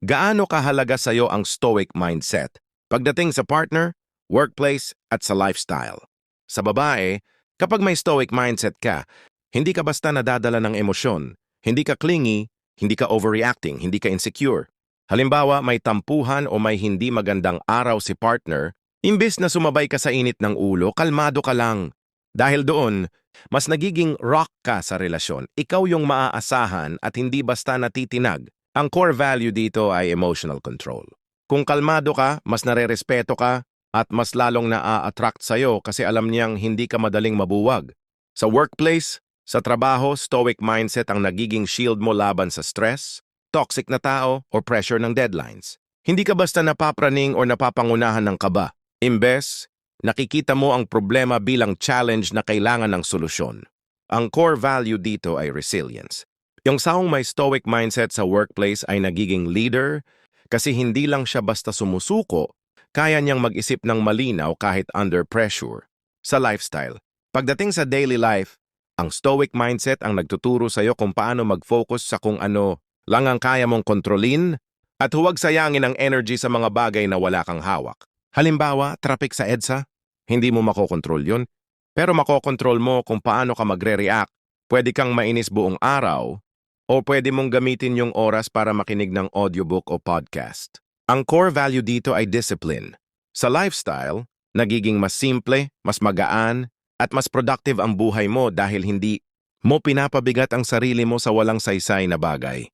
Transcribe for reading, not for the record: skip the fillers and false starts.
Gaano kahalaga sa'yo ang stoic mindset pagdating sa partner, workplace at sa lifestyle? Sa babae, kapag may stoic mindset ka, hindi ka basta nadadala ng emosyon, hindi ka clingy, hindi ka overreacting, hindi ka insecure. Halimbawa, may tampuhan o may hindi magandang araw si partner, imbes na sumabay ka sa init ng ulo, kalmado ka lang. Dahil doon, mas nagiging rock ka sa relasyon. Ikaw yung maaasahan at hindi basta natitinag. Ang core value dito ay emotional control. Kung kalmado ka, mas narerespeto ka, at mas lalong na-attract sa'yo kasi alam niyang hindi ka madaling mabuwag. Sa workplace, sa trabaho, stoic mindset ang nagiging shield mo laban sa stress, toxic na tao, o pressure ng deadlines. Hindi ka basta napapraning o napapangunahan ng kaba. Imbes, nakikita mo ang problema bilang challenge na kailangan ng solusyon. Ang core value dito ay resilience. Yung taong may stoic mindset sa workplace ay nagiging leader kasi hindi lang siya basta sumusuko, kaya niyang mag-isip ng malinaw kahit under pressure. Sa lifestyle, pagdating sa daily life, ang stoic mindset ang nagtuturo sa'yo kung paano mag-focus sa kung ano lang ang kaya mong kontrolin at huwag sayangin ang energy sa mga bagay na wala kang hawak. Halimbawa, traffic sa EDSA, hindi mo makokontrol yun, pero makokontrol mo kung paano ka magre-react. Pwede kang mainis buong araw o pwede mong gamitin yung oras para makinig ng audiobook o podcast. Ang core value dito ay discipline. Sa lifestyle, nagiging mas simple, mas magaan, at mas productive ang buhay mo dahil hindi mo pinapabigat ang sarili mo sa walang saysay na bagay.